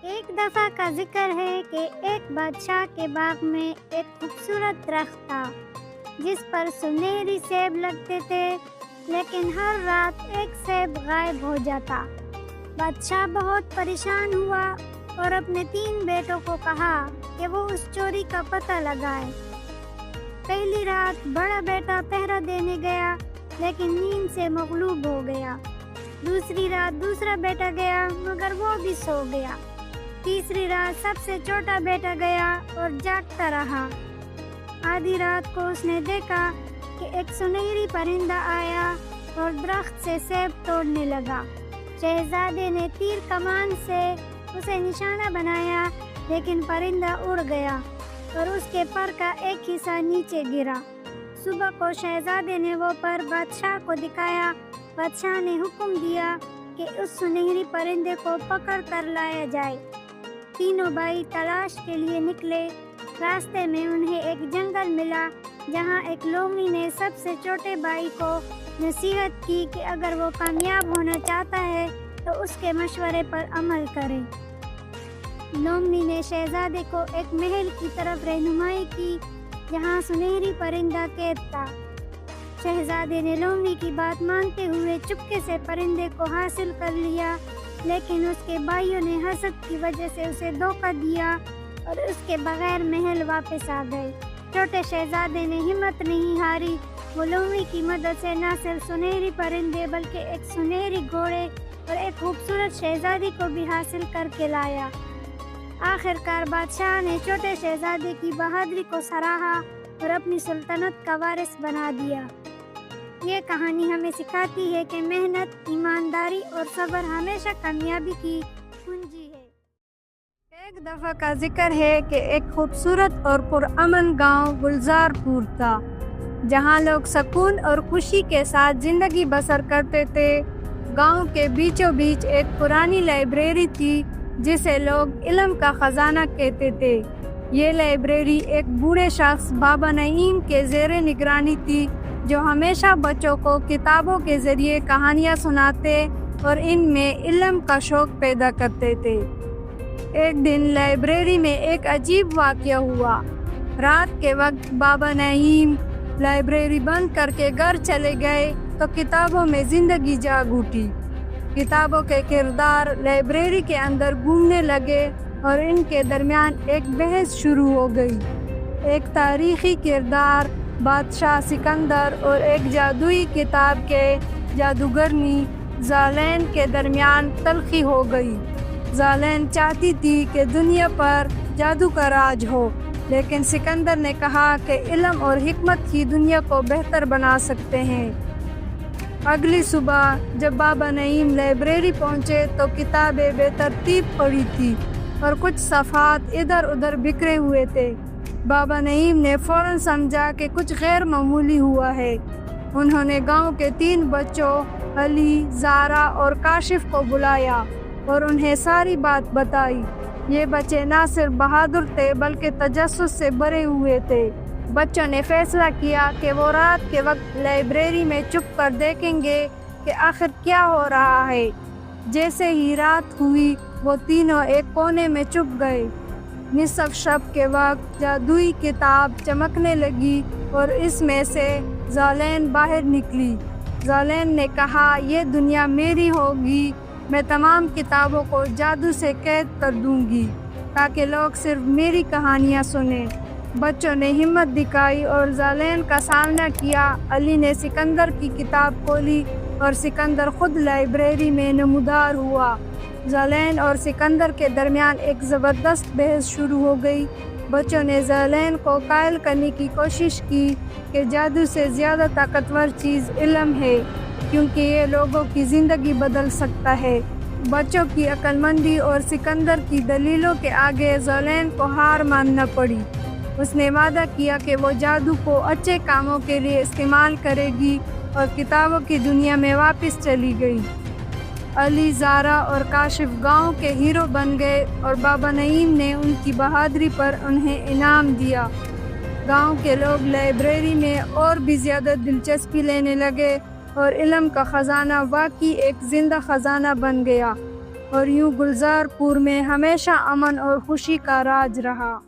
ایک دفعہ کا ذکر ہے کہ ایک بادشاہ کے باغ میں ایک خوبصورت درخت تھا جس پر سنہری سیب لگتے تھے، لیکن ہر رات ایک سیب غائب ہو جاتا۔ بادشاہ بہت پریشان ہوا اور اپنے 3 بیٹوں کو کہا کہ وہ اس چوری کا پتہ لگائے۔ پہلی رات بڑا بیٹا پہرا دینے گیا لیکن نیند سے مغلوب ہو گیا۔ دوسری رات دوسرا بیٹا گیا مگر وہ بھی سو گیا۔ تیسری رات سب سے چھوٹا بیٹا گیا اور جاگتا رہا۔ آدھی رات کو اس نے دیکھا کہ ایک سنہری پرندہ آیا اور درخت سے سیب توڑنے لگا۔ شہزادے نے تیر کمان سے اسے نشانہ بنایا لیکن پرندہ اڑ گیا اور اس کے پر کا ایک حصہ نیچے گرا۔ صبح کو شہزادے نے وہ پر بادشاہ کو دکھایا۔ بادشاہ نے حکم دیا کہ اس سنہری پرندے کو پکڑ کر لایا جائے۔ تینوں بھائی تلاش کے لیے نکلے۔ راستے میں انہیں ایک جنگل ملا جہاں ایک لومڑی نے سب سے چھوٹے بھائی کو نصیحت کی کہ اگر وہ کامیاب ہونا چاہتا ہے تو اس کے مشورے پر عمل کرے۔ لومڑی نے شہزادے کو ایک محل کی طرف رہنمائی کی جہاں سنہری پرندہ قید تھا۔ شہزادے نے لومڑی کی بات مانتے ہوئے چپکے سے پرندے کو حاصل کر لیا، لیکن اس کے بھائیوں نے حسد کی وجہ سے اسے دھوکہ دیا اور اس کے بغیر محل واپس آ گئے۔ چھوٹے شہزادے نے ہمت نہیں ہاری۔ وہ لومڑی کی مدد سے نہ صرف سنہری پرندے بلکہ ایک سنہری گھوڑے اور ایک خوبصورت شہزادی کو بھی حاصل کر کے لایا۔ آخرکار بادشاہ نے چھوٹے شہزادے کی بہادری کو سراہا اور اپنی سلطنت کا وارث بنا دیا۔ یہ کہانی ہمیں سکھاتی ہے کہ محنت، ایمانداری اور صبر ہمیشہ کامیابی کی کنجی ہے۔ ایک دفعہ کا ذکر ہے کہ ایک خوبصورت اور پرامن گاؤں گلزار پور تھا جہاں لوگ سکون اور خوشی کے ساتھ زندگی بسر کرتے تھے۔ گاؤں کے بیچوں بیچ ایک پرانی لائبریری تھی جسے لوگ علم کا خزانہ کہتے تھے۔ یہ لائبریری ایک بوڑھے شخص بابا نعیم کے زیر نگرانی تھی جو ہمیشہ بچوں کو کتابوں کے ذریعے کہانیاں سناتے اور ان میں علم کا شوق پیدا کرتے تھے۔ ایک دن لائبریری میں ایک عجیب واقعہ ہوا۔ رات کے وقت بابا نعیم لائبریری بند کر کے گھر چلے گئے تو کتابوں میں زندگی جاگ اٹھی۔ کتابوں کے کردار لائبریری کے اندر گھومنے لگے اور ان کے درمیان ایک بحث شروع ہو گئی۔ ایک تاریخی کردار بادشاہ سکندر اور ایک جادوئی کتاب کے جادوگرنی ذالین کے درمیان تلخی ہو گئی۔ ذالین چاہتی تھی کہ دنیا پر جادو کا راج ہو، لیکن سکندر نے کہا کہ علم اور حکمت ہی دنیا کو بہتر بنا سکتے ہیں۔ اگلی صبح جب بابا نعیم لائبریری پہنچے تو کتابیں بے ترتیب پڑی تھی اور کچھ صفحات ادھر ادھر بکھرے ہوئے تھے۔ بابا نعیم نے فوراً سمجھا کہ کچھ غیر معمولی ہوا ہے۔ انہوں نے گاؤں کے 3 بچوں علی، زارا اور کاشف کو بلایا اور انہیں ساری بات بتائی۔ یہ بچے نہ صرف بہادر تھے بلکہ تجسس سے بھرے ہوئے تھے۔ بچوں نے فیصلہ کیا کہ وہ رات کے وقت لائبریری میں چھپ کر دیکھیں گے کہ آخر کیا ہو رہا ہے۔ جیسے ہی رات ہوئی وہ تینوں ایک کونے میں چھپ گئے۔ نصف شب کے وقت جادوئی کتاب چمکنے لگی اور اس میں سے ذالین باہر نکلی۔ ذالین نے کہا، یہ دنیا میری ہوگی، میں تمام کتابوں کو جادو سے قید کر دوں گی تاکہ لوگ صرف میری کہانیاں سنیں۔ بچوں نے ہمت دکھائی اور ذالین کا سامنا کیا۔ علی نے سکندر کی کتاب کھولی اور سکندر خود لائبریری میں نمودار ہوا۔ ذالین اور سکندر کے درمیان ایک زبردست بحث شروع ہو گئی۔ بچوں نے ذالین کو قائل کرنے کی کوشش کی کہ جادو سے زیادہ طاقتور چیز علم ہے، کیونکہ یہ لوگوں کی زندگی بدل سکتا ہے۔ بچوں کی عقل مندی اور سکندر کی دلیلوں کے آگے ذالین کو ہار ماننا پڑی۔ اس نے وعدہ کیا کہ وہ جادو کو اچھے کاموں کے لیے استعمال کرے گی اور کتابوں کی دنیا میں واپس چلی گئی۔ علی، زارا اور کاشف گاؤں کے ہیرو بن گئے اور بابا نعیم نے ان کی بہادری پر انہیں انعام دیا۔ گاؤں کے لوگ لائبریری میں اور بھی زیادہ دلچسپی لینے لگے اور علم کا خزانہ واقعی ایک زندہ خزانہ بن گیا۔ اور یوں گلزار پور میں ہمیشہ امن اور خوشی کا راج رہا۔